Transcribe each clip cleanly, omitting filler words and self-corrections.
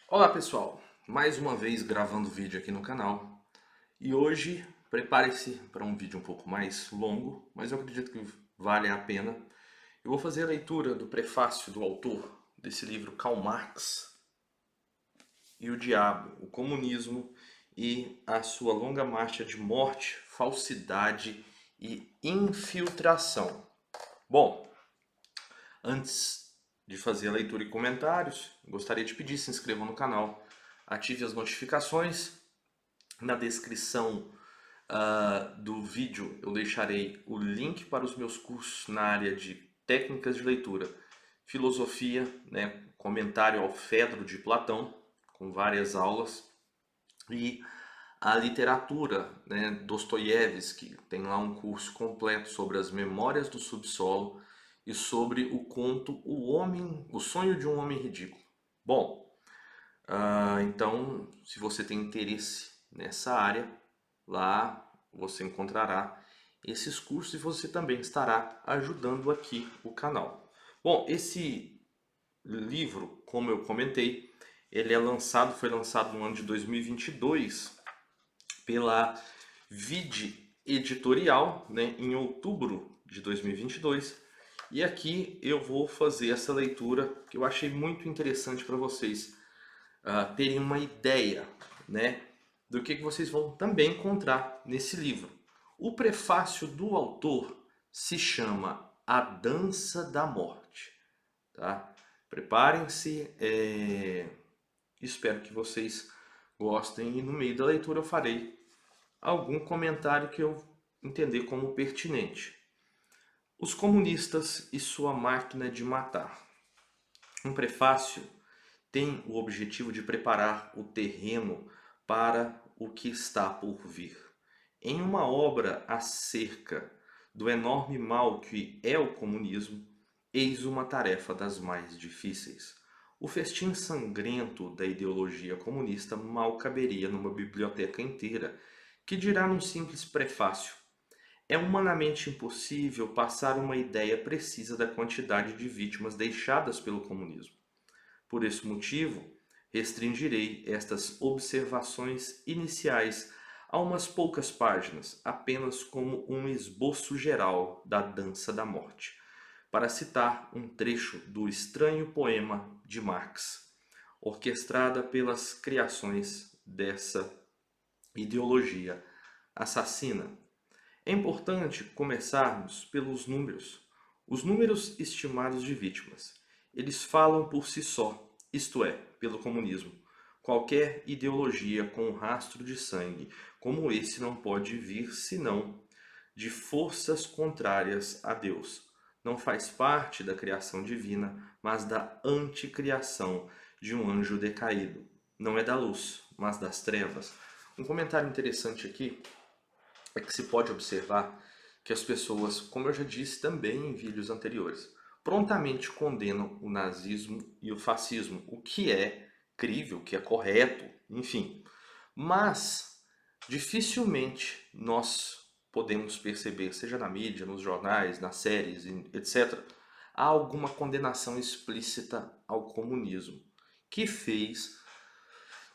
Olá pessoal, mais uma vez gravando vídeo aqui no canal e hoje prepare-se para um vídeo um pouco mais longo, mas eu acredito que vale a pena. Eu vou fazer a leitura do prefácio do autor desse livro Karl Marx e o Diabo, o Comunismo e a sua longa marcha de morte, falsidade e infiltração. Bom, antes de fazer a leitura e comentários, gostaria de pedir que se inscrevam no canal, ative as notificações. Na descrição do vídeo eu deixarei o link para os meus cursos na área de técnicas de leitura, filosofia, né, comentário ao Fedro de Platão, com várias aulas, e a literatura, né, Dostoiévski, tem lá um curso completo sobre as memórias do subsolo e sobre o conto O Sonho de um Homem Ridículo. Bom, então, se você tem interesse nessa área, lá você encontrará esses cursos e você também estará ajudando aqui o canal. Bom, esse livro, como eu comentei, foi lançado no ano de 2022 pela Vide Editorial, né, em outubro de 2022. E aqui eu vou fazer essa leitura que eu achei muito interessante para vocês terem uma ideia, né, do que vocês vão também encontrar nesse livro. O prefácio do autor se chama A Dança da Morte. Tá? Preparem-se, espero que vocês gostem e no meio da leitura eu farei algum comentário que eu entender como pertinente. Os comunistas e sua máquina de matar. Um prefácio tem o objetivo de preparar o terreno para o que está por vir. Em uma obra acerca do enorme mal que é o comunismo, eis uma tarefa das mais difíceis. O festim sangrento da ideologia comunista mal caberia numa biblioteca inteira, que dirá num simples prefácio. É humanamente impossível passar uma ideia precisa da quantidade de vítimas deixadas pelo comunismo. Por esse motivo, restringirei estas observações iniciais a umas poucas páginas, apenas como um esboço geral da Dança da Morte, para citar um trecho do estranho poema de Marx, orquestrada pelas criações dessa ideologia assassina. É importante começarmos pelos números. Os números estimados de vítimas. Eles falam por si só, isto é, pelo comunismo. Qualquer ideologia com um rastro de sangue como esse não pode vir senão de forças contrárias a Deus. Não faz parte da criação divina, mas da anticriação de um anjo decaído. Não é da luz, mas das trevas. Um comentário interessante aqui é que se pode observar que as pessoas, como eu já disse também em vídeos anteriores, prontamente condenam o nazismo e o fascismo, o que é crível, o que é correto, enfim. Mas dificilmente nós podemos perceber, seja na mídia, nos jornais, nas séries, etc., há alguma condenação explícita ao comunismo, que fez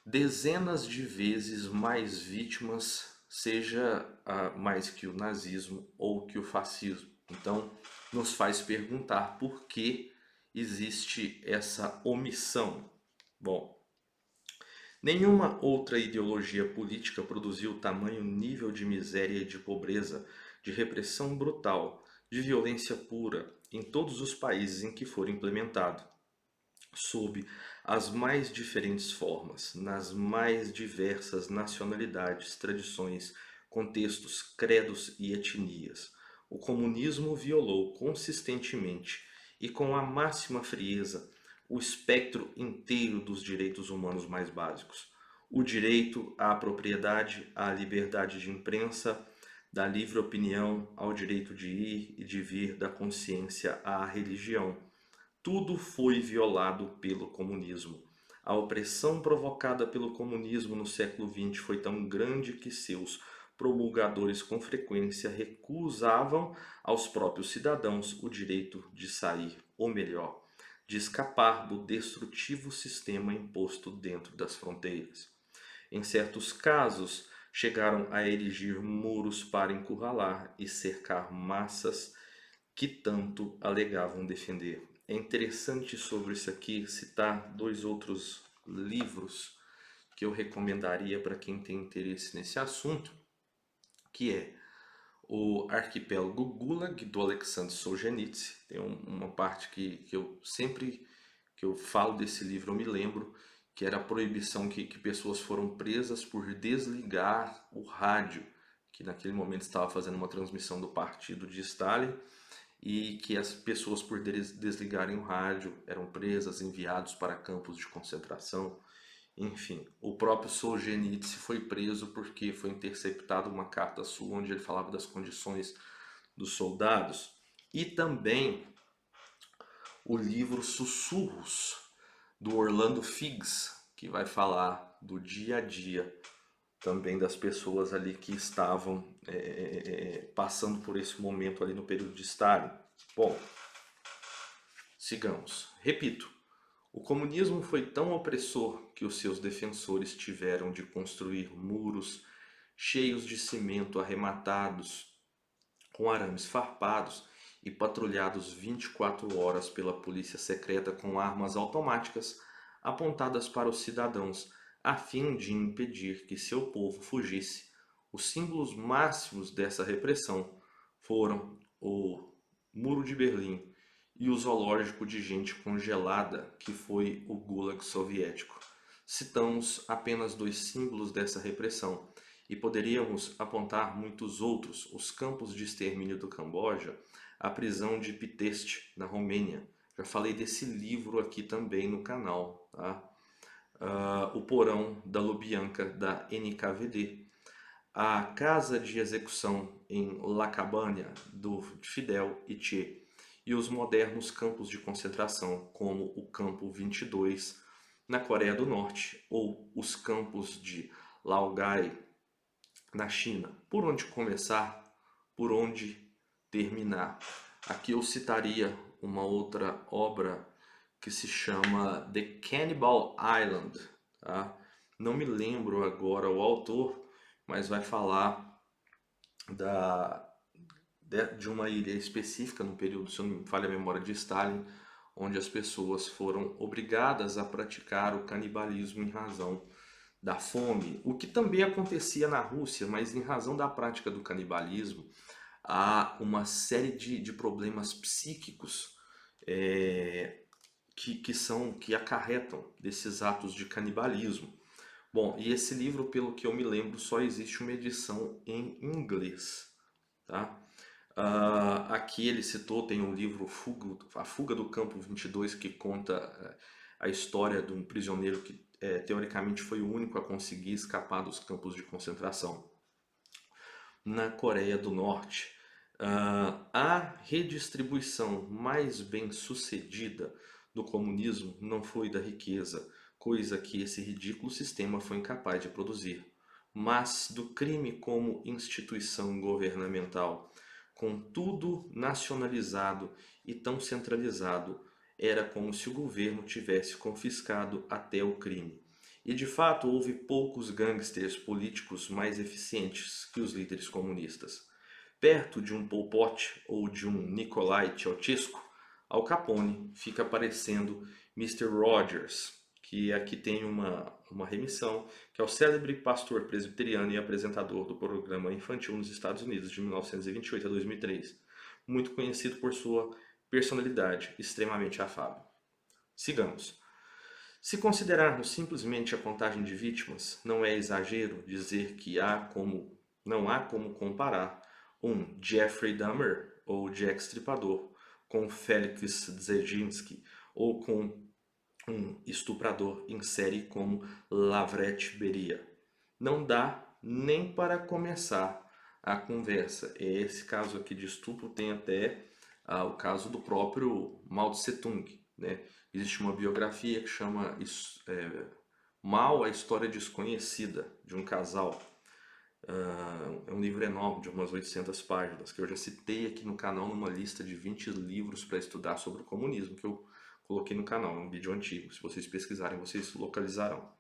dezenas de vezes mais vítimas, seja mais que o nazismo ou que o fascismo. Então, nos faz perguntar por que existe essa omissão. Bom, nenhuma outra ideologia política produziu tamanho nível de miséria e de pobreza, de repressão brutal, de violência pura em todos os países em que for implementado sob as mais diferentes formas, nas mais diversas nacionalidades, tradições, contextos, credos e etnias. O comunismo violou consistentemente e com a máxima frieza o espectro inteiro dos direitos humanos mais básicos. O direito à propriedade, à liberdade de imprensa, da livre opinião, ao direito de ir e de vir, da consciência à religião. Tudo foi violado pelo comunismo. A opressão provocada pelo comunismo no século XX foi tão grande que seus promulgadores com frequência recusavam aos próprios cidadãos o direito de sair, ou melhor, de escapar do destrutivo sistema imposto dentro das fronteiras. Em certos casos, chegaram a erigir muros para encurralar e cercar massas que tanto alegavam defender. É interessante sobre isso aqui citar dois outros livros que eu recomendaria para quem tem interesse nesse assunto, que é o Arquipélago Gulag, do Alexander Solzhenitsyn. Tem uma parte que eu sempre que eu falo desse livro eu me lembro, que era a proibição que pessoas foram presas por desligar o rádio, que naquele momento estava fazendo uma transmissão do partido de Stalin, e que as pessoas por desligarem o rádio eram presas, enviados para campos de concentração. Enfim, o próprio Solzhenitsyn foi preso porque foi interceptada uma carta sua onde ele falava das condições dos soldados. E também o livro Sussurros, do Orlando Figes, que vai falar do dia a dia também das pessoas ali que estavam passando por esse momento ali no período de Stalin. Bom, sigamos. Repito, o comunismo foi tão opressor que os seus defensores tiveram de construir muros cheios de cimento arrematados com arames farpados e patrulhados 24 horas pela polícia secreta com armas automáticas apontadas para os cidadãos, a fim de impedir que seu povo fugisse. Os símbolos máximos dessa repressão foram o Muro de Berlim e o zoológico de gente congelada, que foi o Gulag soviético. Citamos apenas dois símbolos dessa repressão, e poderíamos apontar muitos outros: os campos de extermínio do Camboja, a prisão de Pitești, na Romênia. Já falei desse livro aqui também no canal, tá? O porão da Lubyanka, da NKVD, a casa de execução em La Cabana, do Fidel e Che, e os modernos campos de concentração, como o Campo 22, na Coreia do Norte, ou os campos de Laogai, na China. Por onde começar? Por onde terminar? Aqui eu citaria uma outra obra que se chama The Cannibal Island. Tá? Não me lembro agora o autor, mas vai falar de uma ilha específica no período, se eu não me falha a memória, de Stalin, onde as pessoas foram obrigadas a praticar o canibalismo em razão da fome, o que também acontecia na Rússia, mas em razão da prática do canibalismo, há uma série de problemas psíquicos que acarretam desses atos de canibalismo. Bom, e esse livro, pelo que eu me lembro, só existe uma edição em inglês, tá? Aqui ele citou, tem um livro, A Fuga do Campo 22, que conta a história de um prisioneiro que teoricamente foi o único a conseguir escapar dos campos de concentração na Coreia do Norte. A redistribuição mais bem sucedida do comunismo não foi da riqueza, coisa que esse ridículo sistema foi incapaz de produzir, mas do crime como instituição governamental. Com tudo nacionalizado e tão centralizado, era como se o governo tivesse confiscado até o crime. E de fato houve poucos gangsters políticos mais eficientes que os líderes comunistas. Perto de um Pol Pot ou de um Nicolae Ceausescu, Al Capone fica parecendo Mr. Rogers, que aqui tem uma remissão, que é o célebre pastor presbiteriano e apresentador do programa infantil nos Estados Unidos de 1928 a 2003, muito conhecido por sua personalidade extremamente afável. Sigamos. Se considerarmos simplesmente a contagem de vítimas, não é exagero dizer que não há como comparar um Jeffrey Dahmer ou Jack Stripador com Felix Dzerzhinsky ou com um estuprador em série como Lavret Beria. Não dá nem para começar a conversa. Esse caso aqui de estupro tem até o caso do próprio Mao Tse Tung, né? Existe uma biografia que chama Mao, a História Desconhecida, de um casal. É um livro enorme, de umas 800 páginas, que eu já citei aqui no canal numa lista de 20 livros para estudar sobre o comunismo, que eu coloquei no canal, um vídeo antigo. Se vocês pesquisarem, vocês localizarão.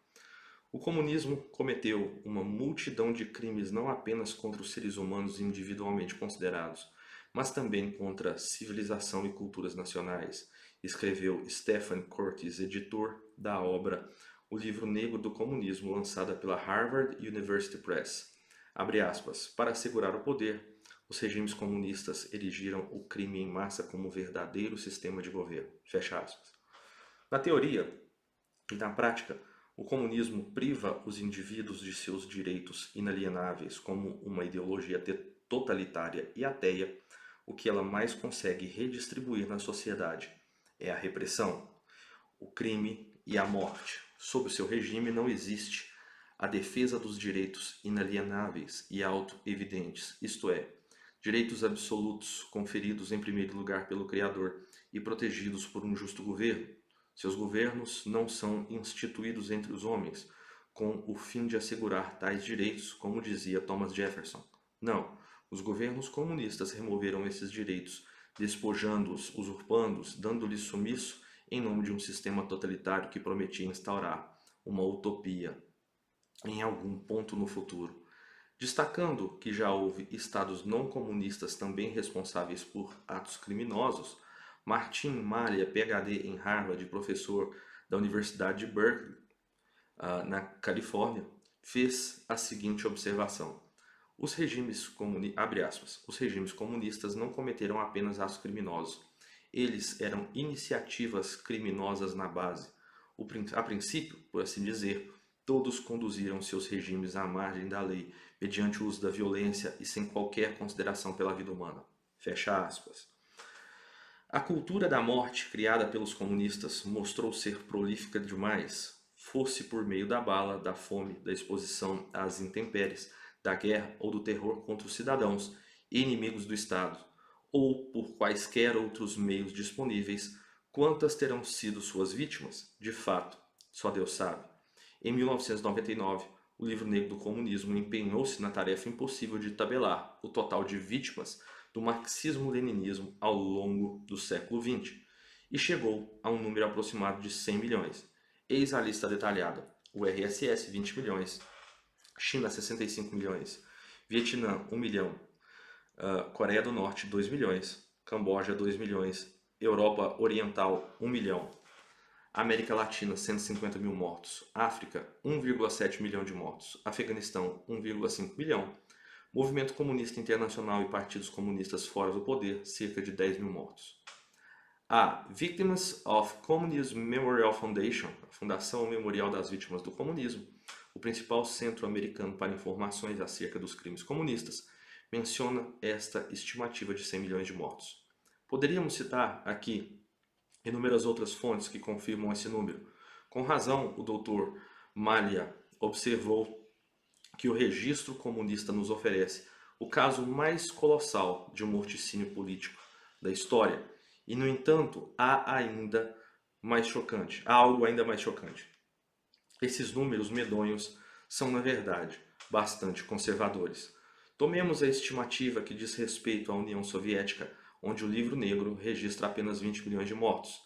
O comunismo cometeu uma multidão de crimes não apenas contra os seres humanos individualmente considerados, mas também contra a civilização e culturas nacionais, escreveu Stephen Curtis, editor da obra O Livro Negro do Comunismo, lançada pela Harvard University Press. Abre aspas, para assegurar o poder, os regimes comunistas erigiram o crime em massa como verdadeiro sistema de governo. Fecha aspas. Na teoria e na prática, o comunismo priva os indivíduos de seus direitos inalienáveis como uma ideologia totalitária e ateia. O que ela mais consegue redistribuir na sociedade é a repressão, o crime e a morte. Sob o seu regime não existe a defesa dos direitos inalienáveis e auto-evidentes, isto é, direitos absolutos conferidos em primeiro lugar pelo Criador e protegidos por um justo governo. Seus governos não são instituídos entre os homens com o fim de assegurar tais direitos, como dizia Thomas Jefferson. Não, os governos comunistas removeram esses direitos, despojando-os, usurpando-os, dando-lhes sumiço em nome de um sistema totalitário que prometia instaurar uma utopia em algum ponto no futuro. Destacando que já houve estados não comunistas também responsáveis por atos criminosos, Martin Malia, PhD em Harvard e professor da Universidade de Berkeley, na Califórnia, fez a seguinte observação. Os regimes comunistas não cometeram apenas atos criminosos. Eles eram iniciativas criminosas na base. A princípio, por assim dizer, todos conduziram seus regimes à margem da lei, mediante o uso da violência e sem qualquer consideração pela vida humana. Fecha aspas. A cultura da morte criada pelos comunistas mostrou ser prolífica demais, fosse por meio da bala, da fome, da exposição às intempéries, da guerra ou do terror contra os cidadãos e inimigos do Estado, ou por quaisquer outros meios disponíveis. Quantas terão sido suas vítimas? De fato, só Deus sabe. Em 1999, o Livro Negro do Comunismo empenhou-se na tarefa impossível de tabelar o total de vítimas do marxismo-leninismo ao longo do século XX e chegou a um número aproximado de 100 milhões. Eis a lista detalhada: URSS 20 milhões, China 65 milhões, Vietnã 1 milhão, Coreia do Norte 2 milhões, Camboja 2 milhões, Europa Oriental 1 milhão, América Latina 150 mil mortos, África 1,7 milhão de mortos, Afeganistão 1,5 milhão, Movimento Comunista Internacional e partidos comunistas fora do poder, cerca de 10 mil mortos. A Victims of Communism Memorial Foundation, a Fundação Memorial das Vítimas do Comunismo, o principal centro americano para informações acerca dos crimes comunistas, menciona esta estimativa de 100 milhões de mortos. Poderíamos citar aqui inúmeras outras fontes que confirmam esse número. Com razão, o Dr. Malia observou que o registro comunista nos oferece o caso mais colossal de um morticínio político da história. E, no entanto, há algo ainda mais chocante. Esses números medonhos são, na verdade, bastante conservadores. Tomemos a estimativa que diz respeito à União Soviética, onde o Livro Negro registra apenas 20 milhões de mortos.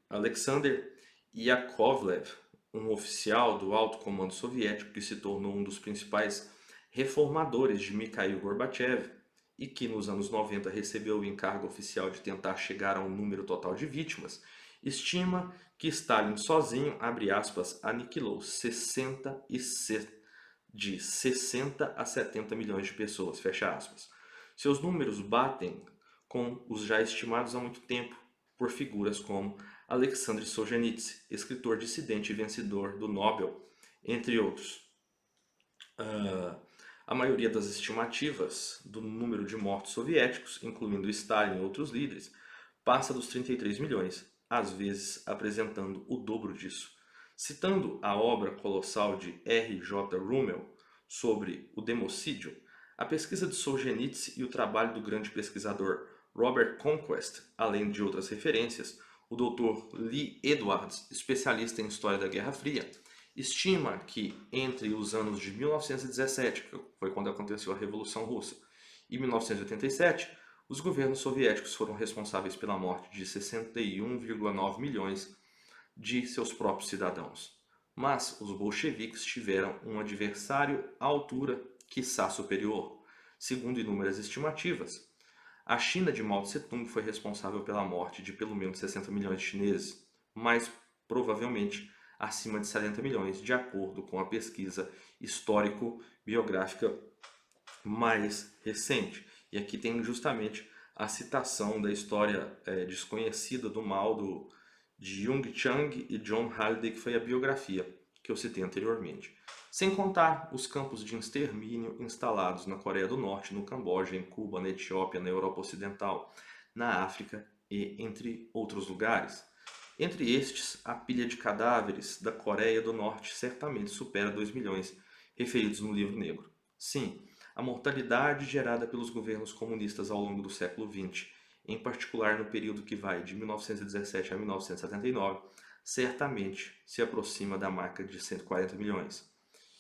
Alexander Yakovlev, um oficial do alto comando soviético que se tornou um dos principais reformadores de Mikhail Gorbachev e que nos anos 90 recebeu o encargo oficial de tentar chegar a um número total de vítimas, estima que Stalin sozinho, abre aspas, aniquilou de 60 a 70 milhões de pessoas, fecha aspas. Seus números batem com os já estimados há muito tempo por figuras como Alexandre Solzhenitsyn, escritor dissidente e vencedor do Nobel, entre outros. A maioria das estimativas do número de mortos soviéticos, incluindo Stalin e outros líderes, passa dos 33 milhões, às vezes apresentando o dobro disso. Citando a obra colossal de R. J. Rummel sobre o democídio, a pesquisa de Solzhenitsyn e o trabalho do grande pesquisador Robert Conquest, além de outras referências, o Dr. Lee Edwards, especialista em história da Guerra Fria, estima que entre os anos de 1917, que foi quando aconteceu a Revolução Russa, e 1987, Os governos soviéticos foram responsáveis pela morte de 61,9 milhões de seus próprios cidadãos. Mas os bolcheviques tiveram um adversário à altura, quiçá superior. Segundo inúmeras estimativas, a China de Mao Tse-tung foi responsável pela morte de pelo menos 60 milhões de chineses, mais provavelmente acima de 70 milhões, de acordo com a pesquisa histórico-biográfica mais recente. E aqui tem justamente a citação da história desconhecida do Mao de Jung Chang e John Halliday, que foi a biografia que eu citei anteriormente. Sem contar os campos de extermínio instalados na Coreia do Norte, no Camboja, em Cuba, na Etiópia, na Europa Ocidental, na África e entre outros lugares. Entre estes, a pilha de cadáveres da Coreia do Norte certamente supera 2 milhões, referidos no Livro Negro. Sim, a mortalidade gerada pelos governos comunistas ao longo do século XX, em particular no período que vai de 1917 a 1979, certamente se aproxima da marca de 140 milhões.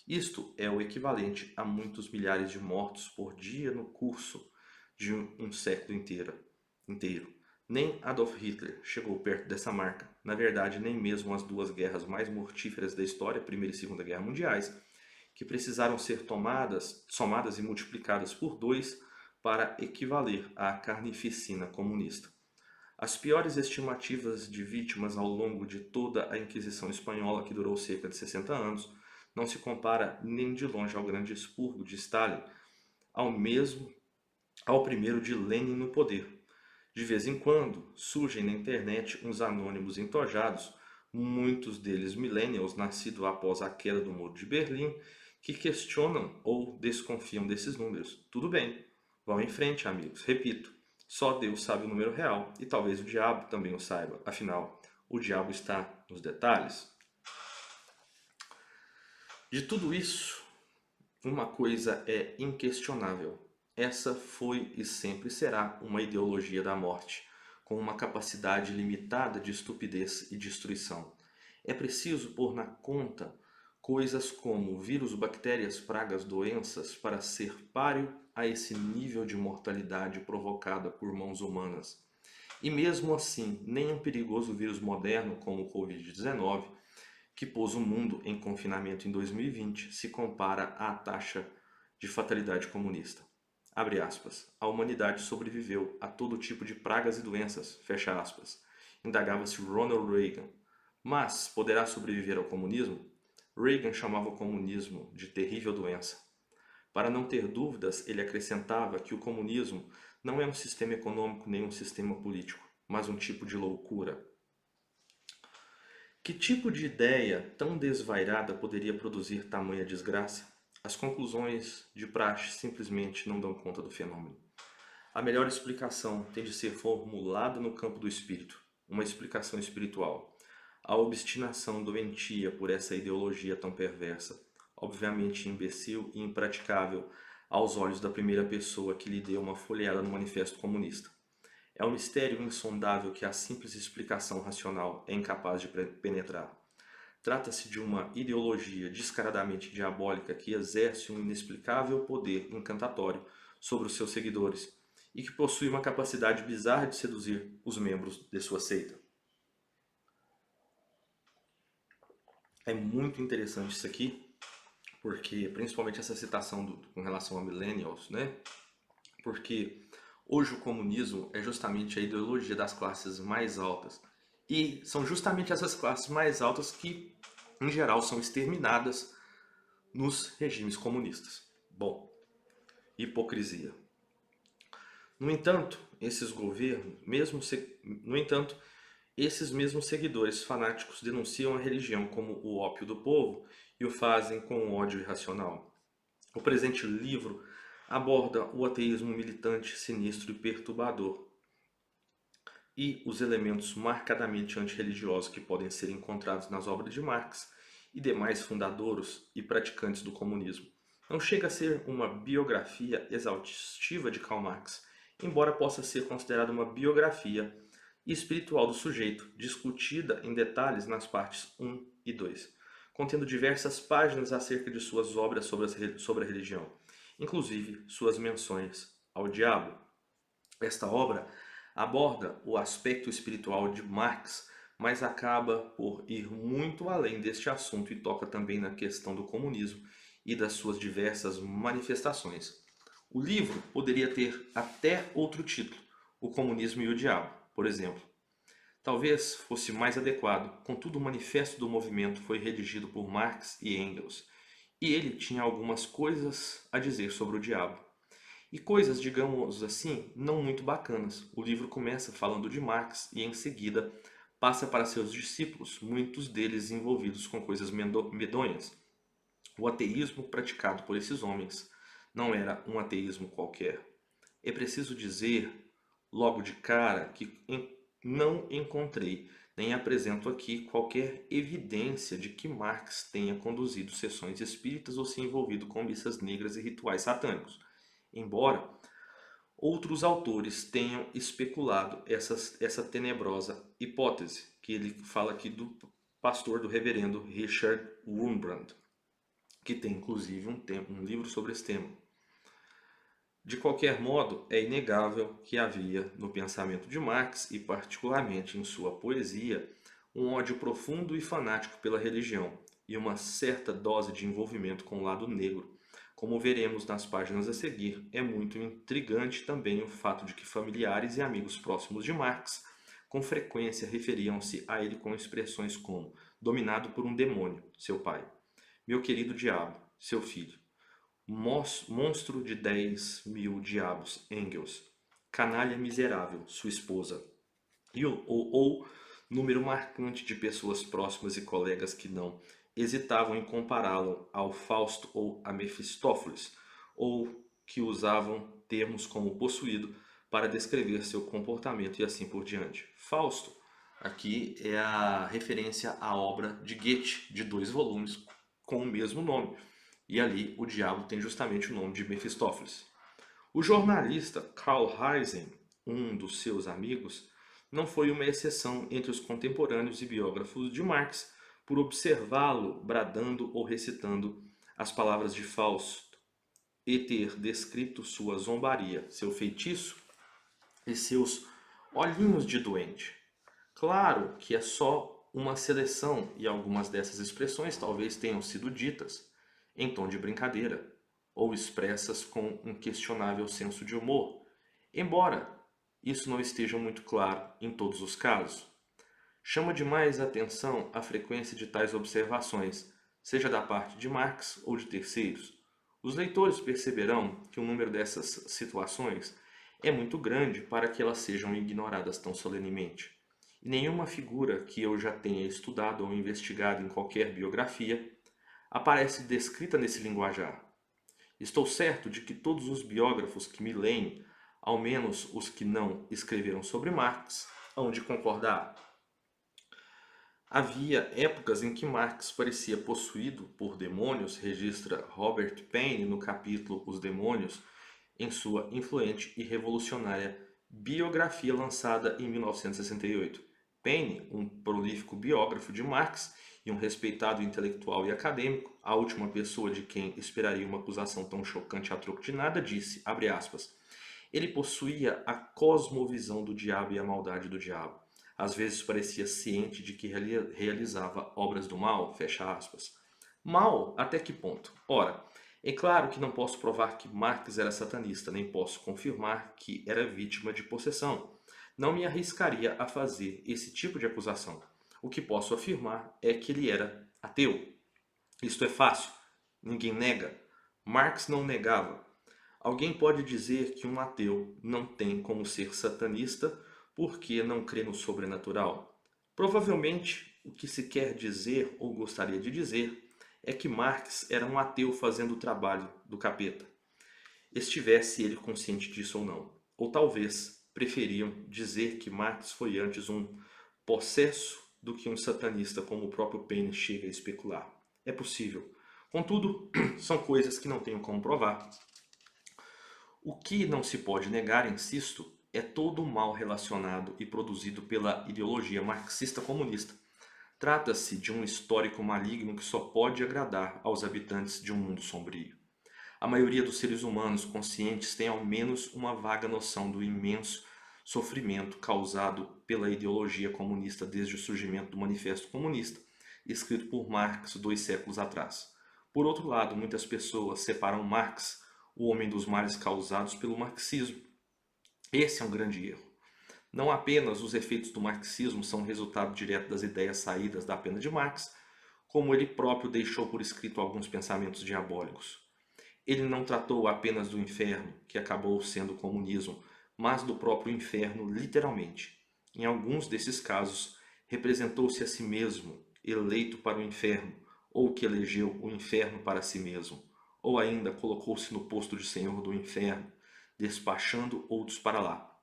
Isto é o equivalente a muitos milhares de mortos por dia no curso de um século inteiro. Nem Adolf Hitler chegou perto dessa marca. Na verdade, nem mesmo as duas guerras mais mortíferas da história, Primeira e Segunda Guerra Mundiais, que precisaram ser somadas e multiplicadas por 2 para equivaler à carnificina comunista. As piores estimativas de vítimas ao longo de toda a Inquisição Espanhola, que durou cerca de 60 anos, não se compara nem de longe ao grande expurgo de Stalin, ao primeiro de Lenin no poder. De vez em quando surgem na internet uns anônimos entojados, muitos deles millennials nascidos após a queda do Muro de Berlim, que questionam ou desconfiam desses números. Tudo bem, vão em frente, amigos. Repito, só Deus sabe o número real e talvez o diabo também o saiba. Afinal, o diabo está nos detalhes. De tudo isso, uma coisa é inquestionável. Essa foi e sempre será uma ideologia da morte, com uma capacidade limitada de estupidez e destruição. É preciso pôr na conta coisas como vírus, bactérias, pragas, doenças para ser páreo a esse nível de mortalidade provocada por mãos humanas. E mesmo assim, nem um perigoso vírus moderno como o Covid-19, que pôs o mundo em confinamento em 2020, se compara à taxa de fatalidade comunista. Abre aspas. A humanidade sobreviveu a todo tipo de pragas e doenças, fecha aspas. Indagava-se Ronald Reagan. Mas poderá sobreviver ao comunismo? Reagan chamava o comunismo de terrível doença. Para não ter dúvidas, ele acrescentava que o comunismo não é um sistema econômico nem um sistema político, mas um tipo de loucura. Que tipo de ideia tão desvairada poderia produzir tamanha desgraça? As conclusões de praxe simplesmente não dão conta do fenômeno. A melhor explicação tem de ser formulada no campo do espírito, uma explicação espiritual. A obstinação doentia por essa ideologia tão perversa, obviamente imbecil e impraticável aos olhos da primeira pessoa que lhe deu uma folheada no Manifesto Comunista. É um mistério insondável que a simples explicação racional é incapaz de penetrar. Trata-se de uma ideologia descaradamente diabólica que exerce um inexplicável poder encantatório sobre os seus seguidores e que possui uma capacidade bizarra de seduzir os membros de sua seita. É muito interessante isso aqui, porque principalmente essa citação com relação a millennials, né? Porque hoje o comunismo é justamente a ideologia das classes mais altas. E são justamente essas classes mais altas que, em geral, são exterminadas nos regimes comunistas. Bom, hipocrisia. No entanto, esses governos, esses mesmos seguidores fanáticos denunciam a religião como o ópio do povo e o fazem com ódio irracional. O presente livro aborda o ateísmo militante, sinistro e perturbador e os elementos marcadamente antirreligiosos que podem ser encontrados nas obras de Marx e demais fundadores e praticantes do comunismo. Não chega a ser uma biografia exaustiva de Karl Marx, embora possa ser considerada uma biografia espiritual do sujeito, discutida em detalhes nas partes 1 e 2, contendo diversas páginas acerca de suas obras sobre a religião, inclusive suas menções ao diabo. Esta obra aborda o aspecto espiritual de Marx, mas acaba por ir muito além deste assunto e toca também na questão do comunismo e das suas diversas manifestações. O livro poderia ter até outro título, O Comunismo e o Diabo, por exemplo. Talvez fosse mais adequado, contudo o manifesto do movimento foi redigido por Marx e Engels, e ele tinha algumas coisas a dizer sobre o diabo. E coisas, digamos assim, não muito bacanas. O livro começa falando de Marx e em seguida passa para seus discípulos, muitos deles envolvidos com coisas medonhas. O ateísmo praticado por esses homens não era um ateísmo qualquer. É preciso dizer, logo de cara, que não encontrei nem apresento aqui qualquer evidência de que Marx tenha conduzido sessões espíritas ou se envolvido com missas negras e rituais satânicos, embora outros autores tenham especulado essa tenebrosa hipótese, que ele fala aqui do pastor do reverendo Richard Wurmbrand, que tem inclusive um livro sobre esse tema. De qualquer modo, é inegável que havia no pensamento de Marx, e particularmente em sua poesia, um ódio profundo e fanático pela religião, e uma certa dose de envolvimento com o lado negro. Como veremos nas páginas a seguir, é muito intrigante também o fato de que familiares e amigos próximos de Marx com frequência referiam-se a ele com expressões como dominado por um demônio, seu pai, meu querido diabo, seu filho, monstro de 10.000 diabos, Engels, canalha miserável, sua esposa, ou número marcante de pessoas próximas e colegas que não hesitavam em compará-lo ao Fausto ou a Mefistófeles, ou que usavam termos como possuído para descrever seu comportamento e assim por diante. Fausto, aqui é a referência à obra de Goethe, de 2 volumes, com o mesmo nome. E ali o diabo tem justamente o nome de Mefistófeles. O jornalista Karl Heisen, um dos seus amigos, não foi uma exceção entre os contemporâneos e biógrafos de Marx por observá-lo bradando ou recitando as palavras de Fausto e ter descrito sua zombaria, seu feitiço e seus olhinhos de doente. Claro que é só uma seleção e algumas dessas expressões talvez tenham sido ditas em tom de brincadeira ou expressas com um questionável senso de humor, embora isso não esteja muito claro em todos os casos. Chama demais a atenção a frequência de tais observações, seja da parte de Marx ou de terceiros. Os leitores perceberão que o número dessas situações é muito grande para que elas sejam ignoradas tão solenemente. E nenhuma figura que eu já tenha estudado ou investigado em qualquer biografia aparece descrita nesse linguajar. Estou certo de que todos os biógrafos que me leem, ao menos os que não escreveram sobre Marx, hão de concordar. Havia épocas em que Marx parecia possuído por demônios, registra Robert Paine no capítulo Os Demônios, em sua influente e revolucionária biografia lançada em 1968. Paine, um prolífico biógrafo de Marx e um respeitado intelectual e acadêmico, a última pessoa de quem esperaria uma acusação tão chocante a troco de nada, disse, abre aspas, ele possuía a cosmovisão do diabo e a maldade do diabo. Às vezes parecia ciente de que realizava obras do mal, fecha aspas. Mal até que ponto? Ora, é claro que não posso provar que Marx era satanista, nem posso confirmar que era vítima de possessão. Não me arriscaria a fazer esse tipo de acusação. O que posso afirmar é que ele era ateu. Isto é fácil. Ninguém nega. Marx não negava. Alguém pode dizer que um ateu não tem como ser satanista porque não crê no sobrenatural? Provavelmente o que se quer dizer ou gostaria de dizer é que Marx era um ateu fazendo o trabalho do capeta, estivesse ele consciente disso ou não. Ou talvez preferiam dizer que Marx foi antes um possesso do que um satanista, como o próprio Paine chega a especular. É possível. Contudo, são coisas que não tenho como provar. O que não se pode negar, insisto, é todo o mal relacionado e produzido pela ideologia marxista-comunista. Trata-se de um histórico maligno que só pode agradar aos habitantes de um mundo sombrio. A maioria dos seres humanos conscientes tem ao menos uma vaga noção do imenso sofrimento causado pela ideologia comunista desde o surgimento do Manifesto Comunista, escrito por Marx 2 séculos atrás. Por outro lado, muitas pessoas separam Marx, o homem dos males causados, pelo marxismo. Esse é um grande erro. Não apenas os efeitos do marxismo são resultado direto das ideias saídas da pena de Marx, como ele próprio deixou por escrito alguns pensamentos diabólicos. Ele não tratou apenas do inferno, que acabou sendo o comunismo, mas do próprio inferno literalmente. Em alguns desses casos, representou-se a si mesmo, eleito para o inferno, ou que elegeu o inferno para si mesmo, ou ainda colocou-se no posto de senhor do inferno, despachando outros para lá.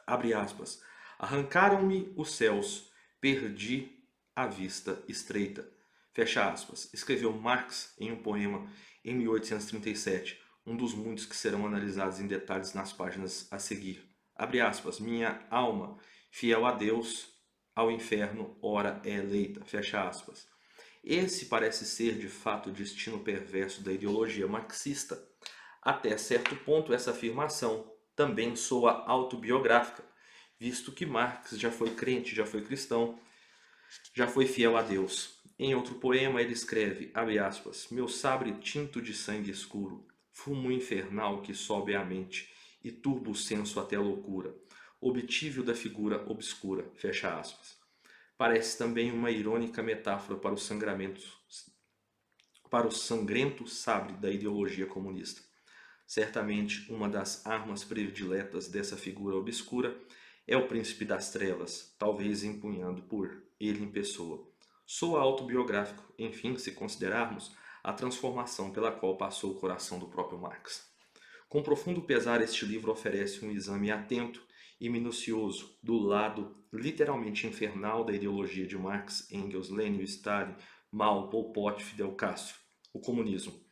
Abre aspas. Arrancaram-me os céus, perdi a vista estreita. Fecha aspas. Escreveu Marx em um poema em 1837, um dos muitos que serão analisados em detalhes nas páginas a seguir. Abre aspas. Minha alma, fiel a Deus, ao inferno, ora é eleita. Fecha aspas. Esse parece ser de fato o destino perverso da ideologia marxista. Até certo ponto, essa afirmação também soa autobiográfica, visto que Marx já foi crente, já foi cristão, já foi fiel a Deus. Em outro poema ele escreve, abre aspas, meu sabre tinto de sangue escuro, fumo infernal que sobe à mente e turba o senso até a loucura, obtível da figura obscura, fecha aspas. Parece também uma irônica metáfora para o sangrento sabre da ideologia comunista. Certamente, uma das armas prediletas dessa figura obscura é o príncipe das trevas, talvez empunhado por ele em pessoa. Soa autobiográfico, enfim, se considerarmos a transformação pela qual passou o coração do próprio Marx. Com profundo pesar, este livro oferece um exame atento e minucioso do lado literalmente infernal da ideologia de Marx, Engels, Lenin, Stalin, Mao, Pol Pot, Fidel Castro, o comunismo.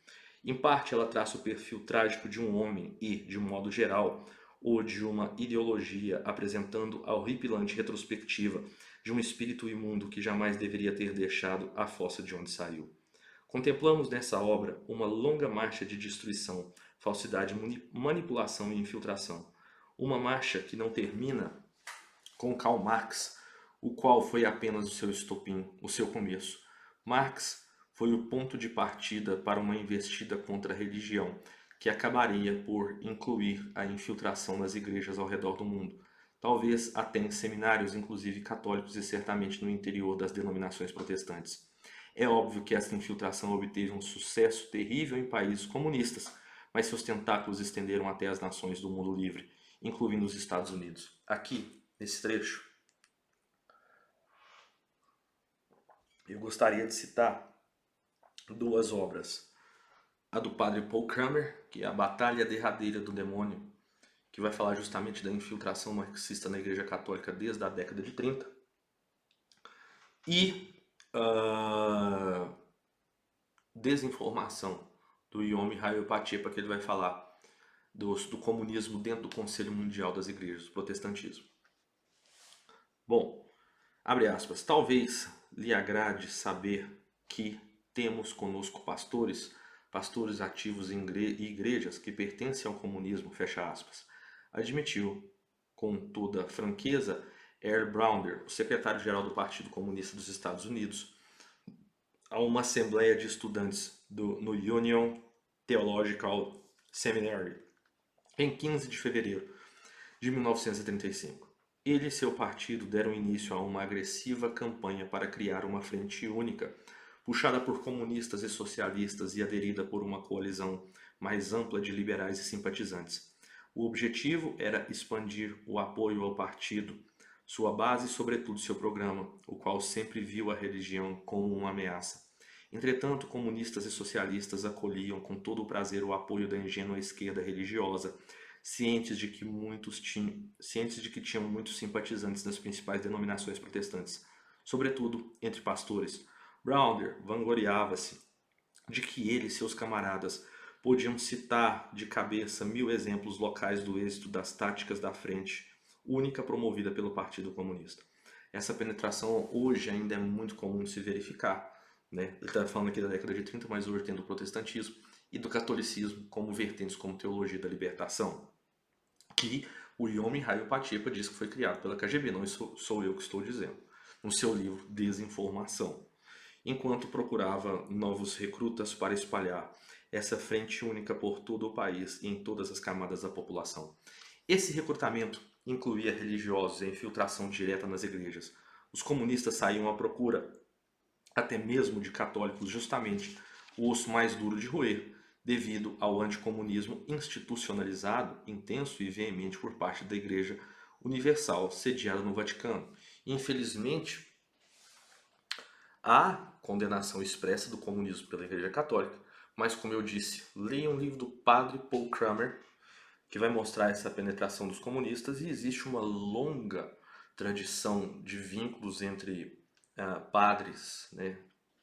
Em parte, ela traça o perfil trágico de um homem e, de um modo geral, ou de uma ideologia, apresentando a horripilante retrospectiva de um espírito imundo que jamais deveria ter deixado a fossa de onde saiu. Contemplamos nessa obra uma longa marcha de destruição, falsidade, manipulação e infiltração. Uma marcha que não termina com Karl Marx, o qual foi apenas o seu estopim, o seu começo. Marx foi o ponto de partida para uma investida contra a religião, que acabaria por incluir a infiltração nas igrejas ao redor do mundo, talvez até em seminários, inclusive católicos e certamente no interior das denominações protestantes. É óbvio que essa infiltração obteve um sucesso terrível em países comunistas, mas seus tentáculos estenderam até as nações do mundo livre, incluindo os Estados Unidos. Aqui, nesse trecho, eu gostaria de citar duas obras. A do padre Paul Kramer, que é a Batalha Derradeira do Demônio, que vai falar justamente da infiltração marxista na Igreja Católica desde a década de 30. E Desinformação, do Yomi Pachepa, que ele vai falar do comunismo dentro do Conselho Mundial das Igrejas, do protestantismo. Bom, abre aspas, talvez lhe agrade saber que temos conosco pastores ativos em igrejas que pertencem ao comunismo, fecha aspas. Admitiu, com toda franqueza, Earl Browder, o secretário-geral do Partido Comunista dos Estados Unidos, a uma assembleia de estudantes no Union Theological Seminary, em 15 de fevereiro de 1935. Ele e seu partido deram início a uma agressiva campanha para criar uma frente única, puxada por comunistas e socialistas e aderida por uma coalizão mais ampla de liberais e simpatizantes. O objetivo era expandir o apoio ao partido, sua base e, sobretudo, seu programa, o qual sempre viu a religião como uma ameaça. Entretanto, comunistas e socialistas acolhiam com todo o prazer o apoio da ingênua esquerda religiosa, cientes de que tinham muitos simpatizantes das principais denominações protestantes, sobretudo entre pastores. Browder vangloriava-se de que ele e seus camaradas podiam citar de cabeça 1000 exemplos locais do êxito das táticas da frente única promovida pelo Partido Comunista. Essa penetração hoje ainda é muito comum de se verificar, né? Ele está falando aqui da década de 30, mas hoje tendo o protestantismo, e do catolicismo como vertentes como teologia da libertação, que o Yomi Pacheco diz que foi criado pela KGB, não sou eu que estou dizendo, no seu livro Desinformação, enquanto procurava novos recrutas para espalhar essa frente única por todo o país e em todas as camadas da população. Esse recrutamento incluía religiosos e a infiltração direta nas igrejas. Os comunistas saíam à procura até mesmo de católicos, justamente o osso mais duro de roer, devido ao anticomunismo institucionalizado, intenso e veemente por parte da Igreja Universal, sediada no Vaticano. Infelizmente, há condenação expressa do comunismo pela Igreja Católica, mas como eu disse, leia um livro do padre Paul Kramer, que vai mostrar essa penetração dos comunistas, e existe uma longa tradição de vínculos entre padres, né,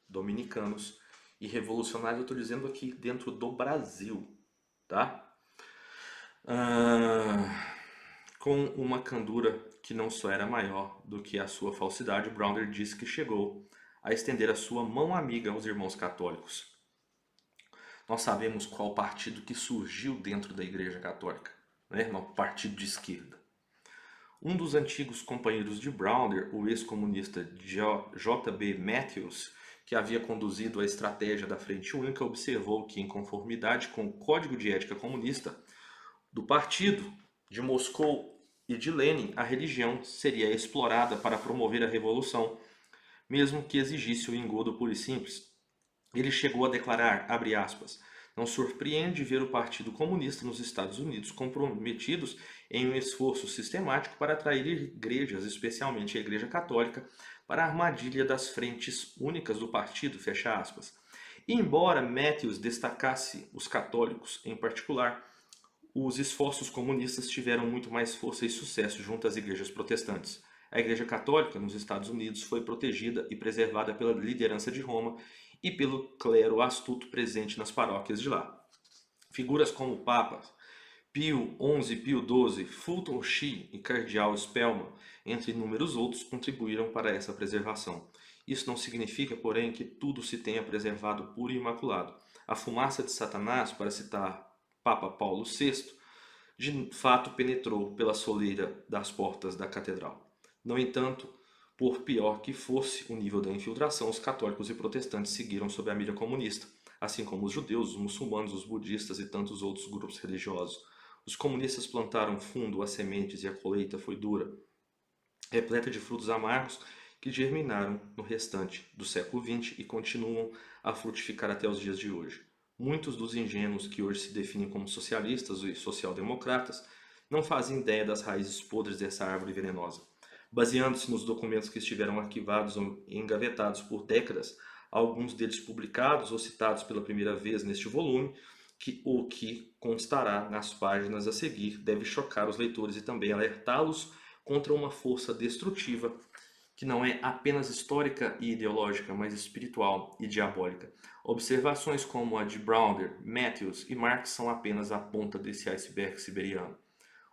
dominicanos e revolucionários, eu estou dizendo aqui dentro do Brasil, tá? Com uma candura que não só era maior do que a sua falsidade, Browder disse que chegou a estender a sua mão amiga aos irmãos católicos. Nós sabemos qual partido que surgiu dentro da Igreja Católica, né? Um partido de esquerda. Um dos antigos companheiros de Browder, o ex-comunista J.B. Matthews, que havia conduzido a estratégia da Frente Única, observou que, em conformidade com o Código de Ética Comunista do partido de Moscou e de Lenin, a religião seria explorada para promover a revolução, mesmo que exigisse o engodo puro e simples. Ele chegou a declarar, abre aspas, não surpreende ver o Partido Comunista nos Estados Unidos comprometidos em um esforço sistemático para atrair igrejas, especialmente a Igreja Católica, para a armadilha das frentes únicas do partido, fecha aspas. E embora Matthews destacasse os católicos em particular, os esforços comunistas tiveram muito mais força e sucesso junto às igrejas protestantes. A Igreja Católica nos Estados Unidos foi protegida e preservada pela liderança de Roma e pelo clero astuto presente nas paróquias de lá. Figuras como o Papa Pio XI, Pio XII, Fulton Sheen e Cardeal Spellman, entre inúmeros outros, contribuíram para essa preservação. Isso não significa, porém, que tudo se tenha preservado puro e imaculado. A fumaça de Satanás, para citar Papa Paulo VI, de fato penetrou pela soleira das portas da catedral. No entanto, por pior que fosse o nível da infiltração, os católicos e protestantes seguiram sob a mira comunista, assim como os judeus, os muçulmanos, os budistas e tantos outros grupos religiosos. Os comunistas plantaram fundo as sementes e a colheita foi dura, repleta de frutos amargos que germinaram no restante do século XX e continuam a frutificar até os dias de hoje. Muitos dos ingênuos que hoje se definem como socialistas e social-democratas não fazem ideia das raízes podres dessa árvore venenosa. Baseando-se nos documentos que estiveram arquivados ou engavetados por décadas, alguns deles publicados ou citados pela primeira vez neste volume, o que constará nas páginas a seguir deve chocar os leitores e também alertá-los contra uma força destrutiva que não é apenas histórica e ideológica, mas espiritual e diabólica. Observações como a de Browder, Matthews e Marx são apenas a ponta desse iceberg siberiano.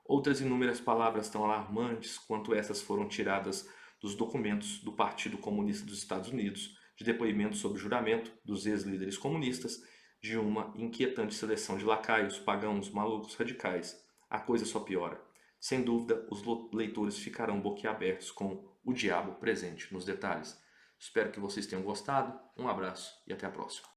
Outras inúmeras palavras tão alarmantes quanto essas foram tiradas dos documentos do Partido Comunista dos Estados Unidos, de depoimentos sob juramento dos ex-líderes comunistas, de uma inquietante seleção de lacaios, pagãos, malucos radicais. A coisa só piora. Sem dúvida, os leitores ficarão boquiabertos com o diabo presente nos detalhes. Espero que vocês tenham gostado. Um abraço e até a próxima.